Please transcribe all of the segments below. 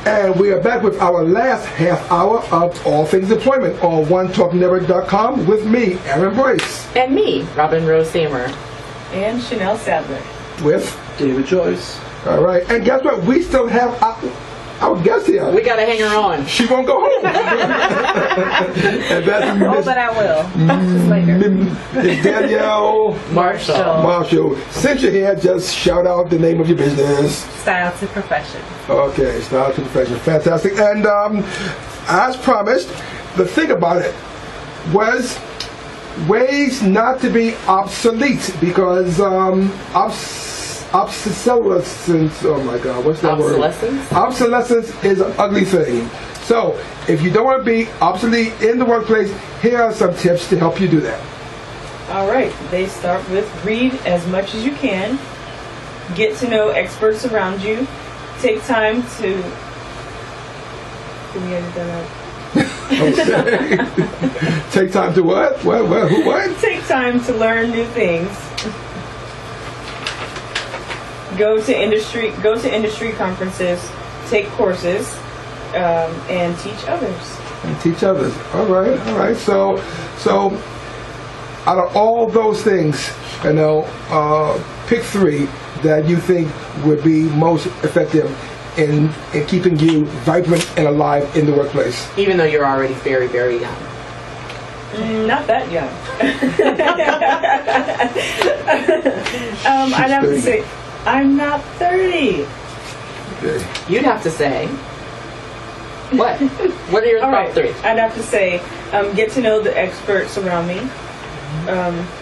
And we are back with our last half hour of All Things Employment on OneTalkNetwork.com with me, Aaron Boyce. And me, Robynne Rose-Haymer. And Chanel Sadler. With David Joyce. All right. And guess what? We still have our guest here. We got to hang her on. She won't go home. And that's but I will. Just later. It's Danielle Marshall. Since you're here, just shout out the name of your business. Style to Profession. Okay, Style to Profession. Fantastic. And as promised, the thing about it was ways not to be obsolete, because obsolescence, oh my God, what's that word? Obsolescence is an ugly thing. So, if you don't want to be obsolete in the workplace, here are some tips to help you do that. All right. They start with read as much as you can. Get to know experts around you. Take time to... Okay. Take time to what? What? Take time to learn new things. Go to industry conferences, take courses, and teach others. All right. So out of all those things, pick 3 that you think would be most effective in keeping you vibrant and alive in the workplace. Even though you're already very, very young. Not that young. I'd have to say, I'm not 30. Okay. You'd have to say, what? What are your top 3? I'd have to say, get to know the experts around me.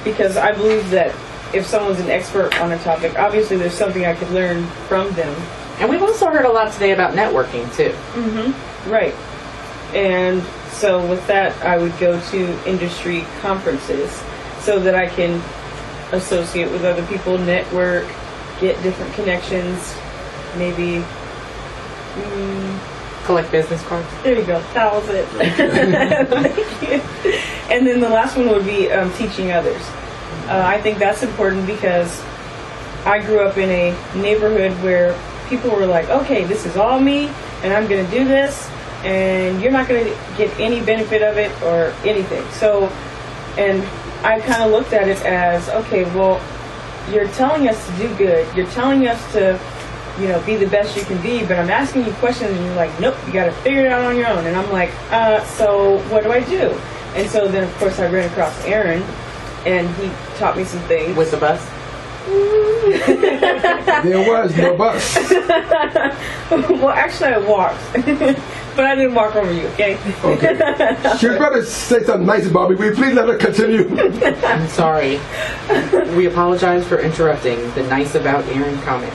Because I believe that if someone's an expert on a topic, obviously there's something I could learn from them. And we've also heard a lot today about networking, too. Mm-hmm. Right. And so with that, I would go to industry conferences so that I can associate with other people, network, get different connections, maybe... collect business cards. There you go. That was it. Thank you. And then the last one would be teaching others. I think that's important because I grew up in a neighborhood where people were like, okay, this is all me, and I'm going to do this, and you're not going to get any benefit of it or anything. So, and I kind of looked at it as, okay, well, you're telling us to do good. You're telling us to, be the best you can be, but I'm asking you questions, and you're like, nope, you got to figure it out on your own. And I'm like, so what do I do? And so then, of course, I ran across Aaron, and he taught me some things. With the bus? There was no bus. Well, actually, I walked. But I didn't walk over you, okay? Okay. She was about to say something nice about me. Will you please let her continue? I'm sorry. We apologize for interrupting the nice about Aaron comment.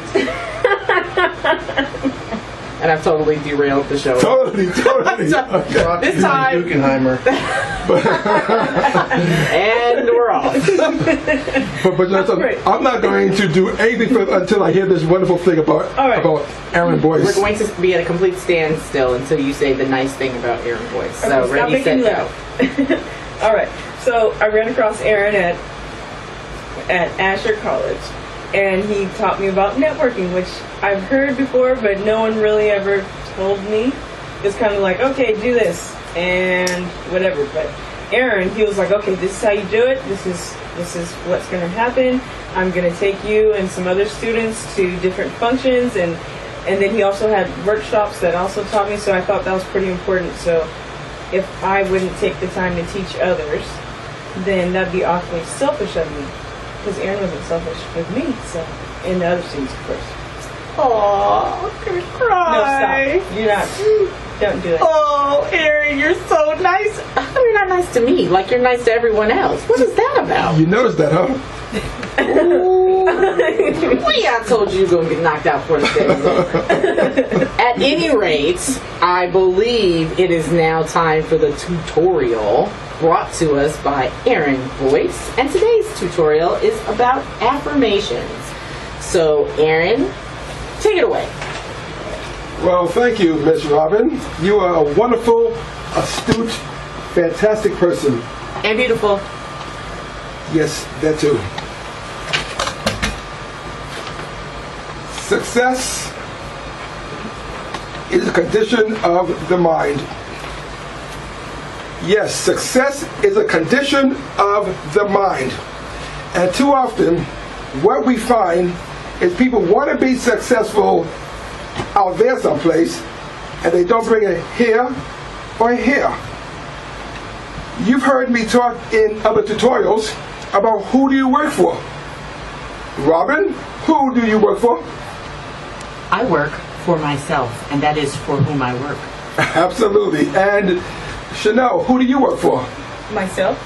And I've totally derailed the show. Totally. Okay. This time. Guggenheimer. And we're off. But I'm not going to do anything until I hear this wonderful thing about Aaron Boyce. We're going to be at a complete standstill until you say the nice thing about Aaron Boyce. So okay, ready, set, go. All right. So I ran across Aaron at Asher College. And he taught me about networking, which I've heard before, but no one really ever told me. It's kind of like, okay, do this and whatever. But Aaron, he was like, okay, this is how you do it. This is what's going to happen. I'm going to take you and some other students to different functions, and then he also had workshops that also taught me. So I thought that was pretty important. So if I wouldn't take the time to teach others, then that'd be awfully selfish of me. Because Aaron wasn't selfish with me, so, and the other students, of course. Aww, I'm gonna cry. No, stop. You're not. Don't do it. Oh, Aaron, you're so nice. How come you're not nice to me? Like you're nice to everyone else. What is that about? You noticed that, huh? Well, yeah, I told you you're going to get knocked out for the day. At any rate, I believe it is now time for the tutorial brought to us by Aaron Boyce. And today's tutorial is about affirmations. So, Aaron, take it away. Well, thank you, Miss Robynne. You are a wonderful, astute, fantastic person. And beautiful. Yes, that too. Success is a condition of the mind. Yes, success is a condition of the mind. And too often, what we find is people want to be successful out there someplace, and they don't bring it here or here. You've heard me talk in other tutorials about who do you work for. Robynne, who do you work for? I work for myself, and that is for whom I work. Absolutely. And Chanel, who do you work for? Myself.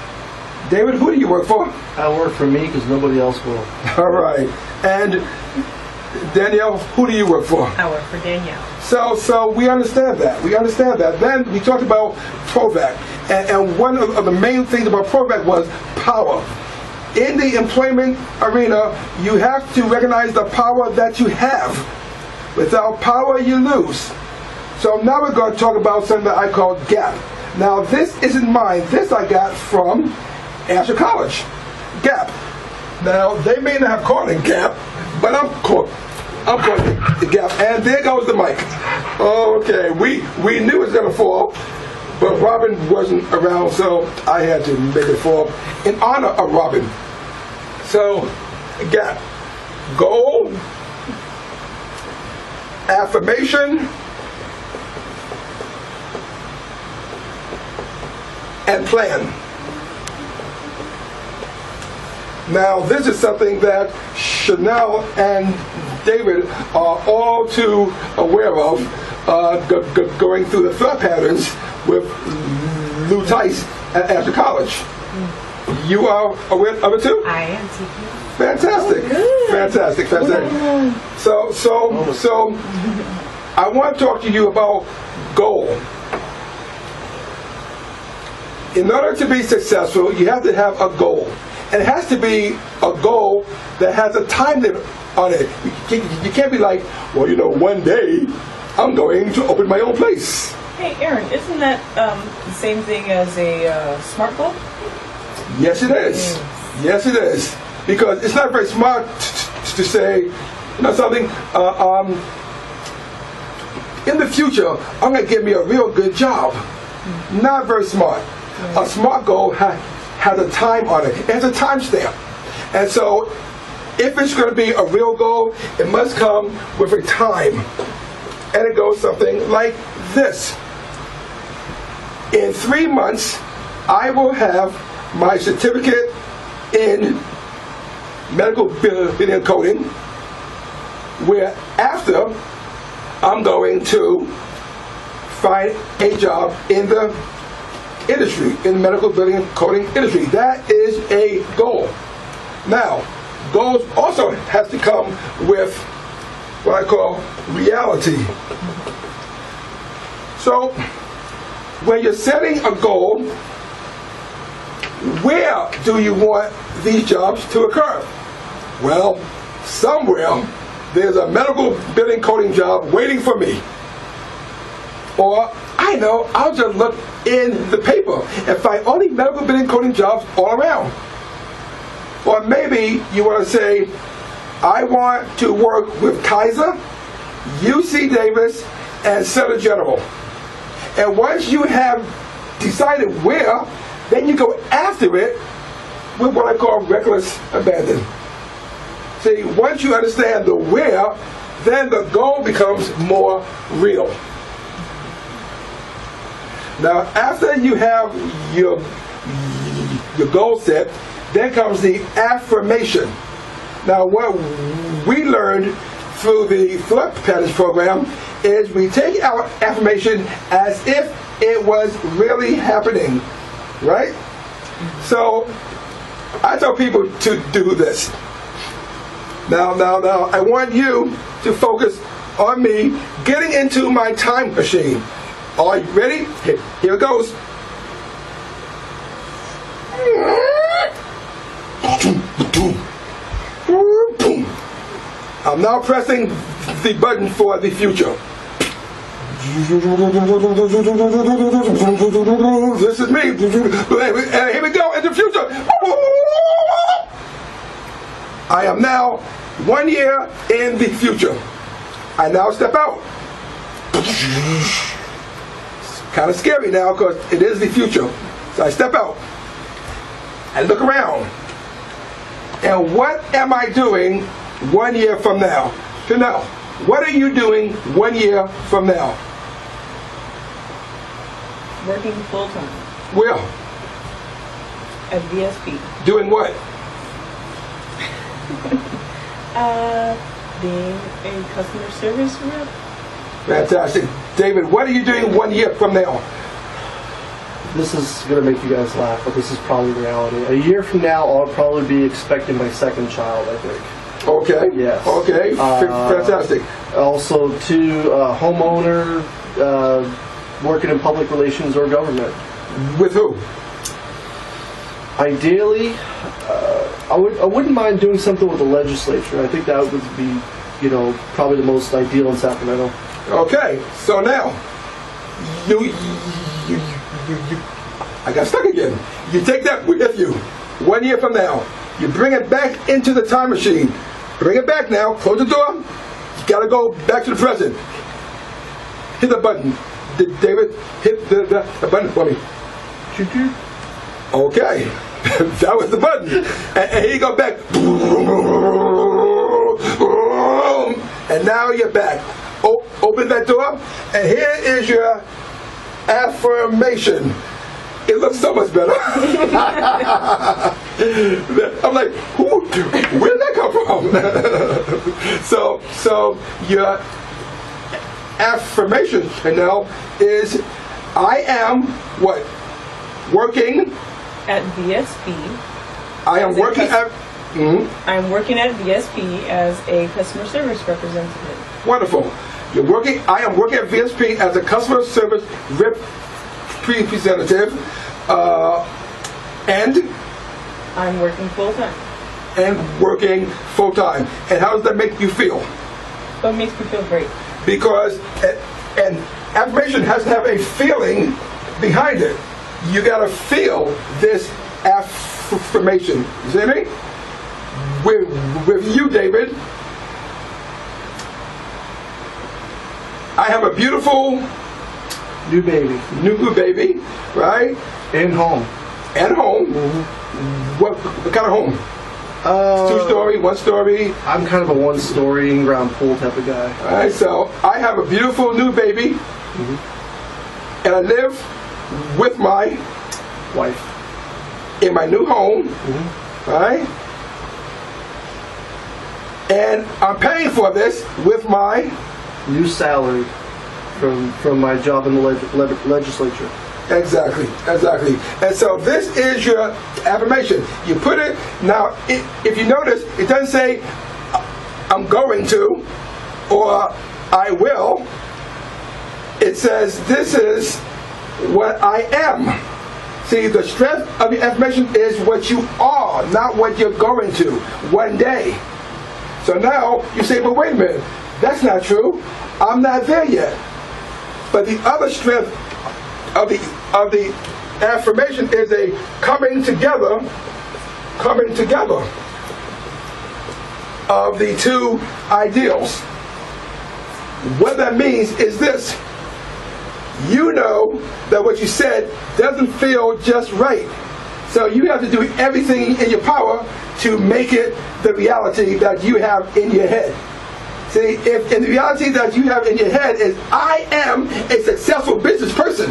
David, who do you work for? I work for me because nobody else will. All right. And Danielle, who do you work for? I work for Danielle. So we understand that. We understand that. Then we talked about PROVAC. And one of the main things about PROVAC was power. In the employment arena, you have to recognize the power that you have. Without power, you lose. So now we're going to talk about something that I call GAP. Now this isn't mine. This I got from Asher College. GAP. Now they may not have called it GAP, but I'm calling it GAP. And there goes the mic. Okay, we knew it was going to fall, but Robynne wasn't around, so I had to make it fall in honor of Robynne. So, GAP. Goal, affirmation, and plan. Now, this is something that Chanel and David are all too aware of, going through the thought patterns with Lou Tice at Asher College. You are aware of it too? I am teaching. Fantastic. Fantastic. So I want to talk to you about goal. In order to be successful, you have to have a goal. And it has to be a goal that has a time limit on it. You can't be like, well, one day I'm going to open my own place. Hey, Aaron, isn't that the same thing as a SMART goal? Yes, it is. Yes, it is. Because it's not very smart to say, something, in the future, I'm going to get me a real good job. Not very smart. A SMART goal has a time on it. It has a time stamp. And so, if it's going to be a real goal, it must come with a time. And it goes something like this. In 3 months, I will have my certificate in medical billing and coding, where after I'm going to find a job in the industry, in the medical billing and coding industry. That is a goal. Now, goals also have to come with what I call reality. So, when you're setting a goal, where do you want these jobs to occur? Well, somewhere there's a medical billing coding job waiting for me. Or, I know, I'll just look in the paper and find only medical billing coding jobs all around. Or maybe you want to say, I want to work with Kaiser, UC Davis, and Sutter General. And once you have decided where, then you go after it with what I call reckless abandon. See, once you understand the where, then the goal becomes more real. Now, after you have your goal set, then comes the affirmation. Now, what we learned through the Thought Patterns program is we take our affirmation as if it was really happening, right? So, I tell people to do this. Now, I want you to focus on me getting into my time machine. Are you ready? Here it goes. I'm now pressing the button for the future. This is me. And here we go in the future. I am now 1 year in the future. I now step out. Kind of scary now because it is the future. So I step out. I look around. And what am I doing 1 year from now? Chanel, what are you doing 1 year from now? Working full time Where? at VSP. Doing what? Being a customer service rep. Fantastic. David, what are you doing 1 year from now? This is going to make you guys laugh, but this is probably reality. A year from now, I'll probably be expecting my second child, I think. Okay. Yes. Okay. Fantastic. Also, homeowner, working in public relations or government. With who? Ideally, I wouldn't mind doing something with the legislature. I think that would be, probably the most ideal in Sacramento. Okay. So now, you I got stuck again. You take that with you 1 year from now. You bring it back into the time machine. Bring it back now. Close the door. You got to go back to the present. Hit the button. David, hit the button for me. Okay. That was the button. And here you go back. And now you're back. Open that door. And here is your affirmation. It looks so much better. I'm like, where did that come from? So your affirmation now is, I am what? Working At VSP. I am working at. I'm working at VSP as a customer service representative. Wonderful. You're working. I am working at VSP as a customer service representative, and I'm working full time. Working full time. And how does that make you feel? So it makes me feel great. Because an affirmation has to have a feeling behind it. You gotta feel this affirmation. You see me? With you, David, I have a beautiful New baby. new baby, right? And home. And home. Mm-hmm. What kind of home? 2-story, 1-story. I'm kind of a 1-story in-ground pool type of guy. All right, so I have a beautiful new baby, and I live with my Wife. in my new home, right? And I'm paying for this with my New salary from my job in the legislature. exactly. And so this is your affirmation. You put it now. If you notice, it doesn't say I'm going to or I will. It says this is what I am. See, the strength of the affirmation is what you are, not what you're going to one day. So now you say, but wait a minute, that's not true. I'm not there yet. But the other strength of the affirmation is a coming together of the two ideals. What that means is this. You know that what you said doesn't feel just right. So you have to do everything in your power to make it the reality that you have in your head. See, if the reality that you have in your head is, I am a successful business person.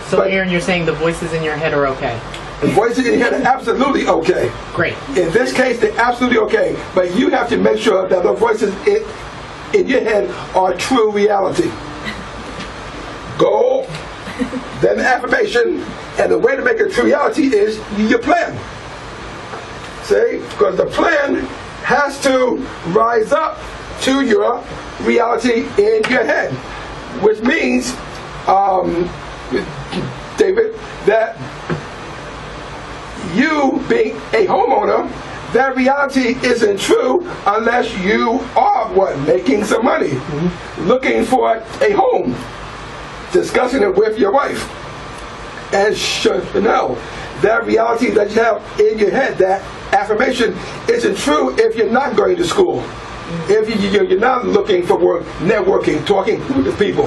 So, Aaron, you're saying the voices in your head are okay? The voices in your head are absolutely okay. Great. In this case, they're absolutely okay. But you have to make sure that the voices in your head are true reality. Goal, then the affirmation, and the way to make it true reality is your plan. See? Because the plan has to rise up to your reality in your head. Which means, David, that you being a homeowner, that reality isn't true unless you are what? Making some money. Looking for a home. Discussing it with your wife. And Chanel, that reality that you have in your head, that affirmation isn't true if you're not going to school. If you're not looking for work, networking, talking with people,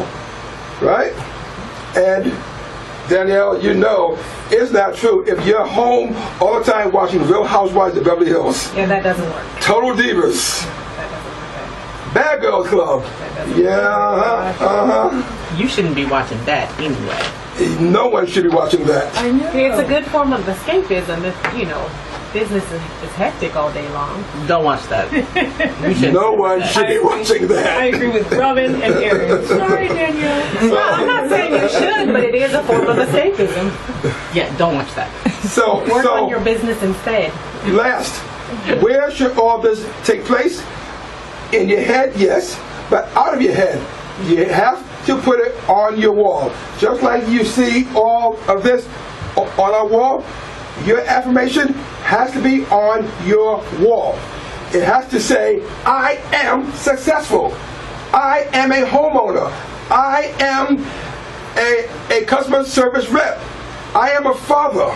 right? And Danielle, you know, it's not true. If you're home all the time watching Real Housewives of Beverly Hills, Yeah, that doesn't work. Total Divas, That doesn't work. Bad Girls Club, You shouldn't be watching that anyway. No one should be watching that. I know. It's a good form of escapism if, you know, business is hectic all day long. Don't watch that. You shouldn't. No one should be watching I that. agree with Robynne and Aaron. Sorry, Danielle. Well, I'm not saying you should, but it is a form of escapism. Yeah, don't watch that. So, Work on your business instead. last, where should all this take place? In your head, yes, but out of your head. You have to put it on your wall. Just like you see all of this on our wall, your affirmation has to be on your wall. It has to say, I am successful. I am a homeowner. I am a customer service rep. I am a father.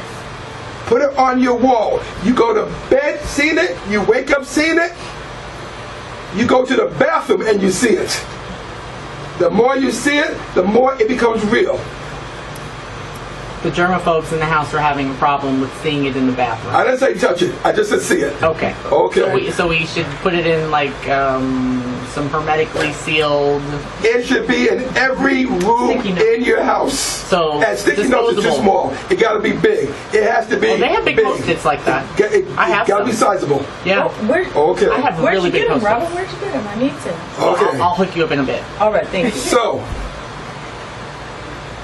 Put it on your wall. You go to bed seeing it. You wake up seeing it. You go to the bathroom and you see it. The more you see it, the more it becomes real. The germaphobes in the house are having a problem with seeing it in the bathroom. I didn't say touch it. I just said see it. Okay. Okay. So we should put it in like some hermetically sealed. It should be in every room Sticky note. in your house. So And sticky notes is too disposable. small. It got to be big. It has to be Oh, they have big post-its like that. It I have got to be some. sizable. Yeah. Where, Okay. I have where'd really you big get them, post-its. Robynne? Where'd you get them? I need to. Okay. I'll hook you up in a bit. All right, thank you. So,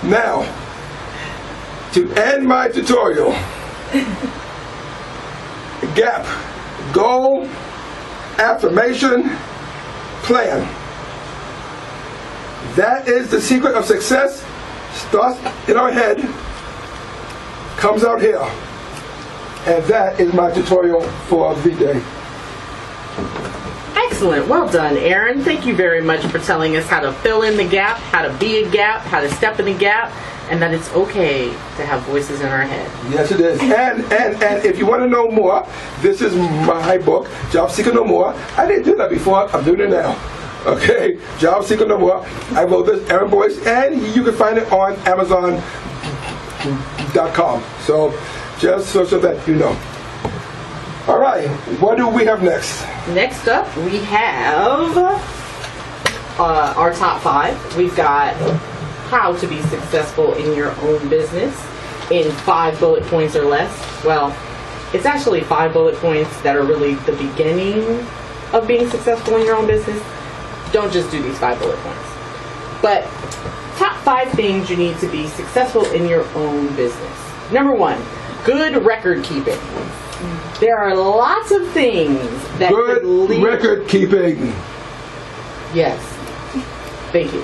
now, to end my tutorial, GAP, goal, affirmation, plan. That is the secret of success. Starts in our head, comes out here. And that is my tutorial for the day. Excellent. Well done, Aaron. Thank you very much for telling us how to fill in the gap, how to be a gap, how to step in the gap, and that it's okay to have voices in our head. Yes, it is. And if you want to know more, this is my book, Job Seeker No More. I didn't do that before. I'm doing it now. Okay? Job Seeker No More. I wrote this, Aaron Boyce, and you can find it on Amazon.com. So just so that you know. All right. What do we have next? Next up, we have our top 5. We've got how to be successful in your own business in 5 bullet points or less. Well, it's actually 5 bullet points that are really the beginning of being successful in your own business. Don't just do these 5 bullet points. But top 5 things you need to be successful in your own business. Number 1, good record keeping. There are lots of things that Good could lead... record keeping. Yes. Thank you.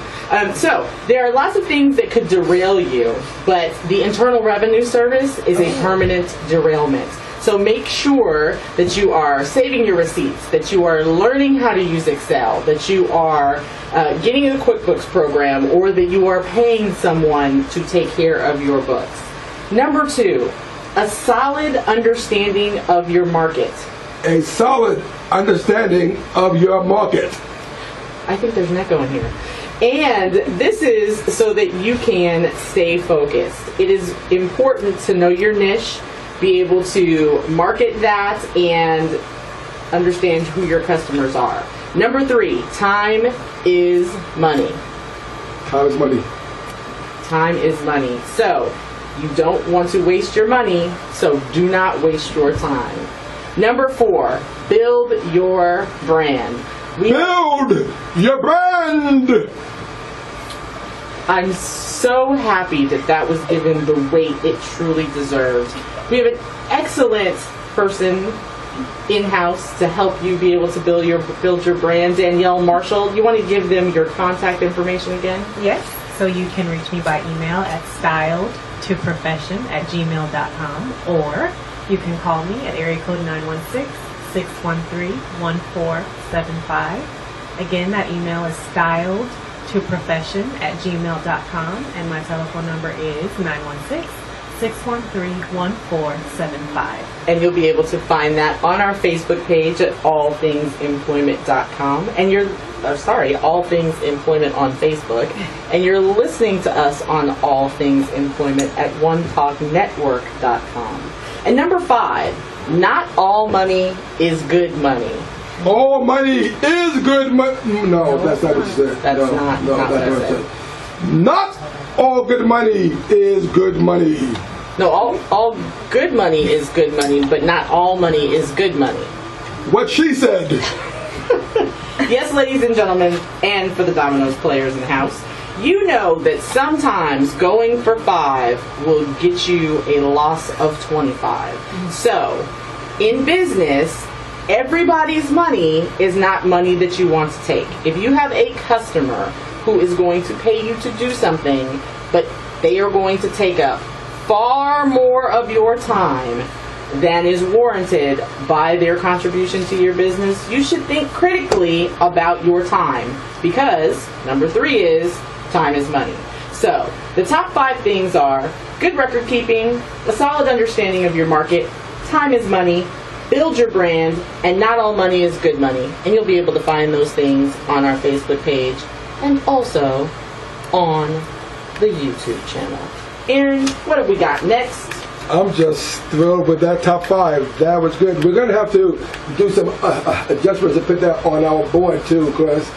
So, there are lots of things that could derail you, but the Internal Revenue Service is a permanent derailment. So make sure that you are saving your receipts, that you are learning how to use Excel, that you are getting a QuickBooks program, or that you are paying someone to take care of your books. Number 2, a solid understanding of your market. A solid understanding of your market. I think there's an echo in here. And this is so that you can stay focused. It is important to know your niche, be able to market that, and understand who your customers are. Number 3, time is money. Time is money. Time is money. So, you don't want to waste your money, so do not waste your time. Number 4, build your brand. Build your brand! I'm so happy that that was given the weight it truly deserves. We have an excellent person in-house to help you be able to build your brand. Danielle Marshall, you want to give them your contact information again? Yes. So you can reach me by email at styledtoprofession@gmail.com, or you can call me at area code 916-613-1475. Again, that email is styledtoprofession@gmail.com, and my telephone number is 613-1475. And you'll be able to find that on our Facebook page at allthingsemployment.com. And All Things Employment on Facebook. And you're listening to us on All Things Employment at onetalknetwork.com. And number 5, not all money is good money. All money is good money. No, that's not what you said. That's no, not no, what that's I not what said. you said. Not all good money is good money. No, all good money is good money, but not all money is good money. What she said. Yes, ladies and gentlemen, and for the Domino's players in the house, you know that sometimes going for 5 will get you a loss of 25. So, in business, everybody's money is not money that you want to take. If you have a customer who is going to pay you to do something, but they are going to take up far more of your time than is warranted by their contribution to your business, you should think critically about your time, because number 3 is time is money. So the top 5 things are good record keeping, a solid understanding of your market, time is money, build your brand, and not all money is good money. And you'll be able to find those things on our Facebook page and also on the YouTube channel. Aaron, what have we got next? I'm just thrilled with that top 5. That was good. We're going to have to do some adjustments and put that on our board too, because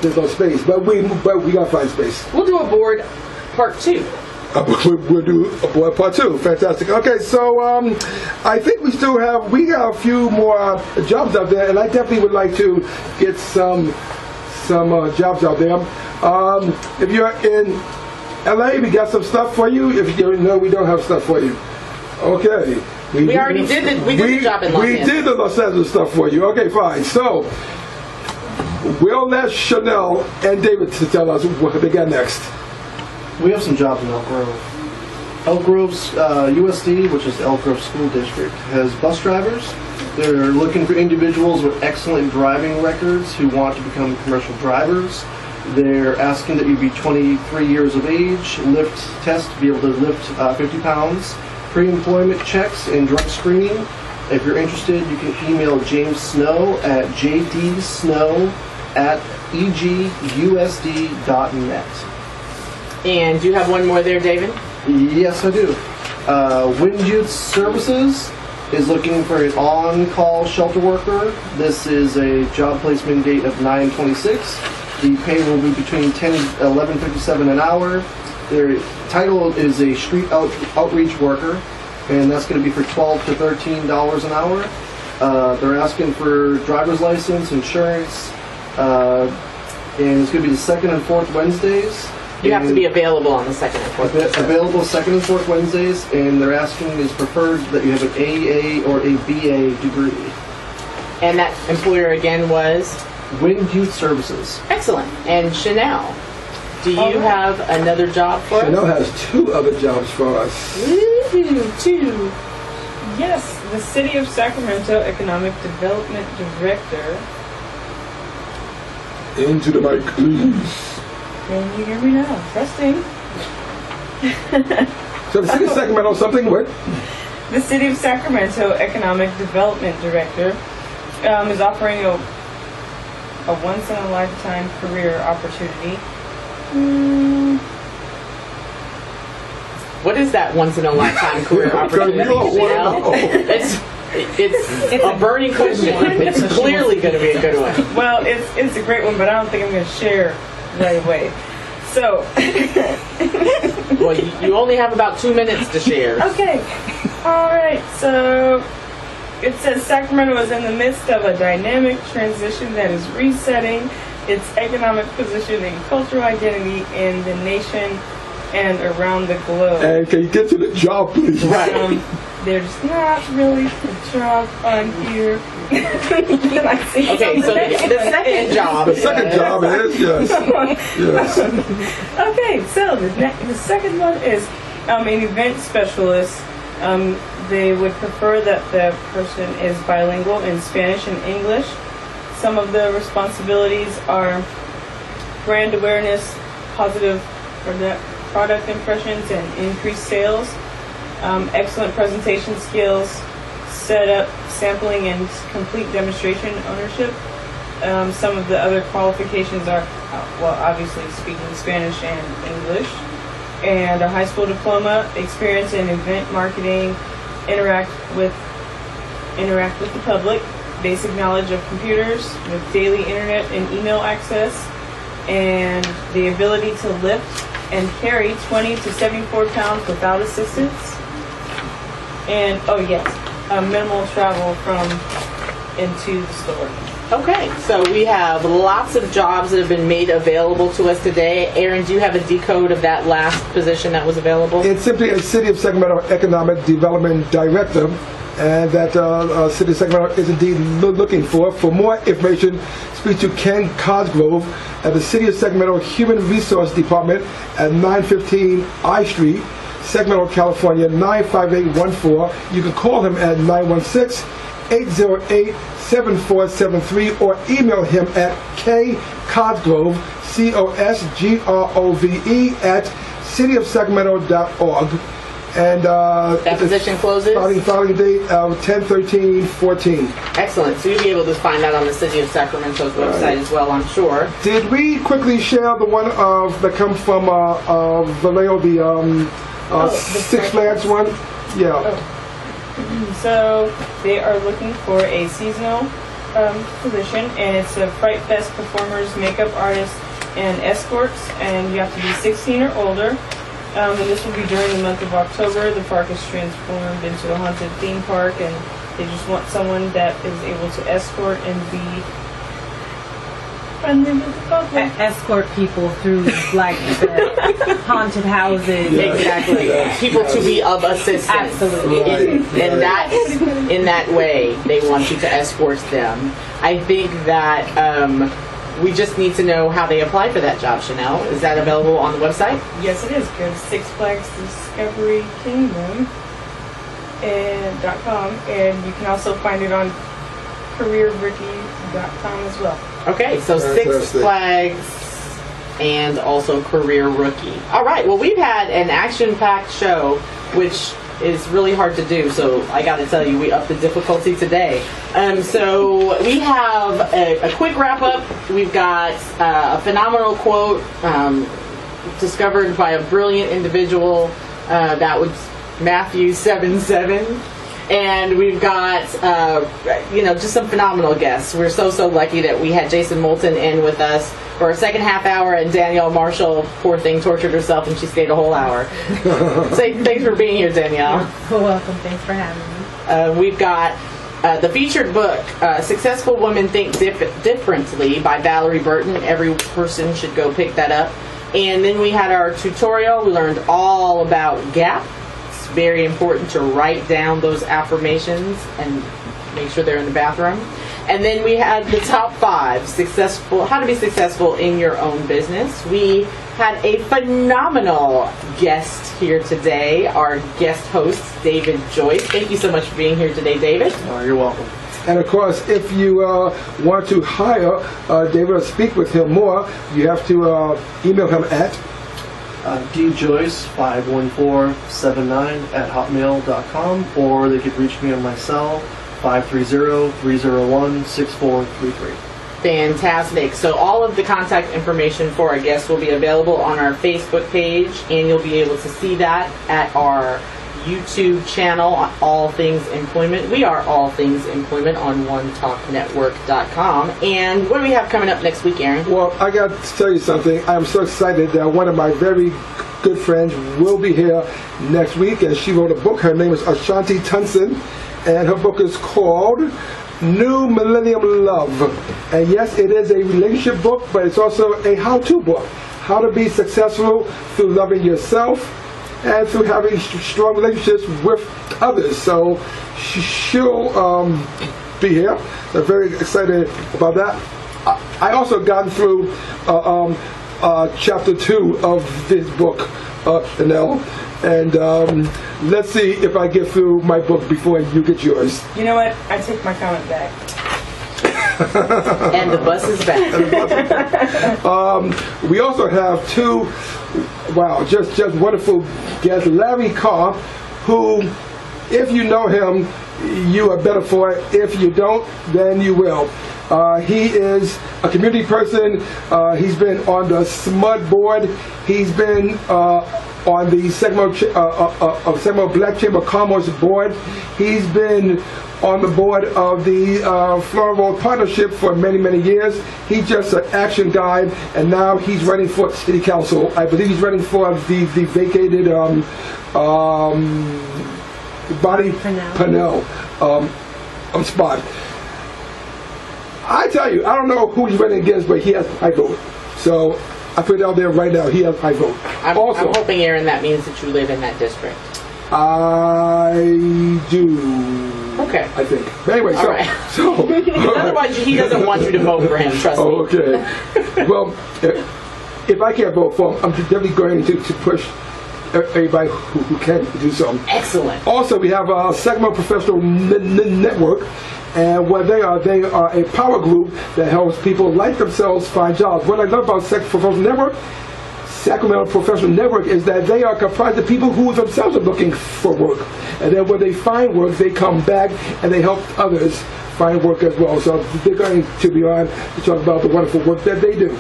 there's no space. But we got to find space. We'll do a board part 2. We'll do a board part 2. Fantastic. Okay, so I think we got a few more jobs out there, and I definitely would like to get some jobs out there. If you're in LA, we got some stuff for you. If you don't know, we don't have stuff for you. Okay. We already did the job in Los Angeles. We did the Los Angeles stuff for you. Okay, fine. So we'll let Chanel and David to tell us what they got next. We have some jobs in Elk Grove. Elk Grove's USD, which is Elk Grove School District, has bus drivers. They're looking for individuals with excellent driving records who want to become commercial drivers. They're asking that you be 23 years of age, lift test to be able to lift 50 pounds, pre-employment checks and drug screening. If you're interested, you can email James Snow at jdsnow@egus.net. And do you have one more there, David? Yes, I do. Wind Youth Services is looking for an on-call shelter worker. This is a job placement date of 9/26. The pay will be between 10 and 11.57 an hour. Their title is a street outreach worker, and that's going to be for $12 to $13 an hour. They're asking for driver's license, insurance, and it's going to be the 2nd and 4th Wednesdays. You have to be available on the 2nd and 4th. Available 2nd and 4th Wednesdays, and they're asking is preferred that you have an AA or a BA degree. And that employer again was? Wind Youth Services. Excellent. And Chanel, do you have another job for Chanel us? has 2 other jobs for us. Woo-hoo, 2. Yes, the City of Sacramento Economic Development Director. Into the mic, please. Can you hear me now? Testing. So the city of Sacramento, something what? The City of Sacramento Economic Development Director is offering a once-in-a-lifetime career opportunity. What is that once-in-a-lifetime career opportunity? Chanel? It's a burning question. It's clearly going to be a good one. Well, it's a great one, but I don't think I'm going to share right away. So, well, you only have about 2 minutes to share. Okay. All right. So, it says Sacramento is in the midst of a dynamic transition that is resetting its economic position and cultural identity in the nation and around the globe. And can you get to the job, please? Right. There's not really a job on here. Can I see Okay, so the second job. The second job is, yes. Yes. Okay, so the second one is an event specialist. They would prefer that the person is bilingual in Spanish and English. Some of the responsibilities are brand awareness, positive product impressions and increase sales. Excellent presentation skills, setup, sampling, and complete demonstration ownership. Some of the other qualifications are, well, obviously speaking Spanish and English, and a high school diploma, experience in event marketing, interact with the public, basic knowledge of computers with daily internet and email access, and the ability to lift and carry 20 to 74 pounds without assistance. And, oh yes, minimal travel from into the store. Okay, so we have lots of jobs that have been made available to us today. Aaron, do you have a decode of that last position that was available? It's simply a City of Sacramento Economic Development Director, and that City of Sacramento is indeed looking for. For more information, speak to Ken Cosgrove at the City of Sacramento Human Resource Department at 915 I Street, Sacramento, California, 95814. You can call him at 916-808-7473 or email him at kcosgrove, COSGROVE at cityofsacramento.org. And that position closes? Starting date of 10/13/14. Excellent. So you'll be able to find that on the City of Sacramento's website as well, I'm sure. Did we quickly share the one that comes from Vallejo, the Six Flags one? Yeah. Oh. So they are looking for a seasonal position, and it's a Fright Fest performers, makeup artists, and escorts, and you have to be 16 or older. And this will be during the month of October. The park is transformed into a haunted theme park, and they just want someone that is able to escort and be friendly with the public. Escort people through like the haunted houses. Exactly. People to be of assistance. Absolutely. And that's in that way they want you to escort them. I think that we just need to know how they apply for that job, Chanel. Is that available on the website? Yes, it is. Go to Six Flags Discovery Kingdom .com, and you can also find it on careerrookie.com as well. Okay, so Six Flags and also Career Rookie. All right, well, we've had an action-packed show, which is really hard to do, so I got to tell you, we upped the difficulty today. So we have a quick wrap-up. We've got a phenomenal quote discovered by a brilliant individual. That was Matthew 7:7. And we've got, just some phenomenal guests. We're so lucky that we had Jason Moulton in with us for our second half hour, and Danielle Marshall, poor thing, tortured herself and she stayed a whole hour. Say thanks for being here, Danielle. You're welcome. Thanks for having me. We've got the featured book, Successful Women Think Differently by Valerie Burton. Every person should go pick that up. And then we had our tutorial. We learned all about GAP. Very important to write down those affirmations and make sure they're in the bathroom. And then we had the top 5 how to be successful in your own business. We had a phenomenal guest here today, our guest host, David Joyce. Thank you so much for being here today, David. You're welcome. And of course, if you want to hire David or speak with him more, you have to email him at djoyce51479@hotmail.com, or they could reach me on my cell, 530-301-6433. Fantastic. So all of the contact information for our guests will be available on our Facebook page, and you'll be able to see that at our YouTube channel, All Things Employment. We are All Things Employment on OneTalkNetwork.com. And what do we have coming up next week, Aaron? Well, I got to tell you something. I am so excited that one of my very good friends will be here next week, and she wrote a book. Her name is Ashanti Tunson, and her book is called New Millennium Love. And yes, it is a relationship book, but it's also a how-to book. How to be successful through loving yourself and through having strong relationships with others. So she'll be here. I'm very excited about that. I also gotten through chapter 2 of this book, Chanel. And let's see if I get through my book before you get yours. You know what? I take my comment back. And the bus is back. We also have two, just wonderful guests. Larry Carr, who, if you know him, you are better for it. If you don't, then you will. He is a community person. He's been on the SMUD board. He's been on the Sacramento Black Chamber of Commerce board. He's been on the board of the Florida Road Partnership for many, many years. He's just an action guy, and now he's running for city council. I believe he's running for the vacated Body Purnell spot. I tell you, I don't know who he's running against, but he has my vote. So I put it out there right now. He has my vote. I'm hoping, Aaron, that means that you live in that district. I do. Okay. I think. But anyway, so otherwise, he doesn't want you to vote for him. Trust me. Okay. Well, if I can't vote for him, I'm definitely going to push everybody who can do so. Excellent. Also, we have a Sacramento Professional Network, and what they are a power group that helps people like themselves find jobs. What I love about Sacramento Professional Network is that they are comprised of people who themselves are looking for work, and then when they find work, they come back and they help others find work as well. So they're going to be on to talk about the wonderful work that they do.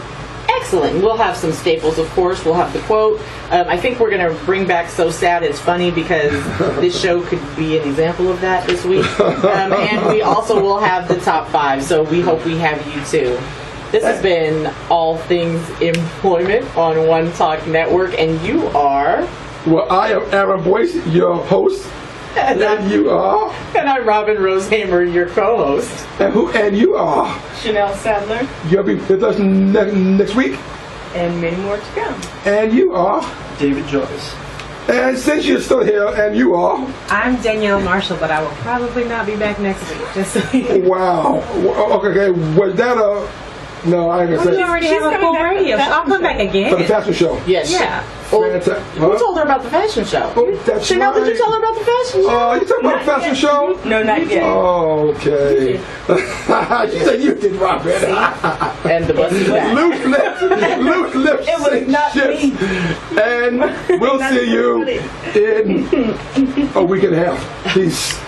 Excellent. We'll have some staples, of course. We'll have the quote. I think we're going to bring back So Sad It's Funny, because this show could be an example of that this week. And we also will have the top 5, so we hope we have you too. This has been All Things Employment on One Talk Network, and you are... Well, I am Aaron Boyce, your host. And you are? And I'm Robynne Rose-Haymer, your co-host. And you are? Chanel Sadler. You'll be with us next week? And many more to come. And you are? David Joyce. And since you're still here, and you are? I'm Danielle Marshall, but I will probably not be back next week. Just so you know. Wow. Okay. Was that a... No, I ain't gonna say. We already have a full radio show. I'll come back again. For the fashion show. Yes. Yeah. Who told her about the fashion show? Oh, that's Chanel, right. did you tell her about the fashion show? Oh, you talking about the fashion show? No, not yet. Oh, okay. She said you did, Robynne. And the bus is back. Loose lips. It was not me. And we'll see you in a week and a half. Peace.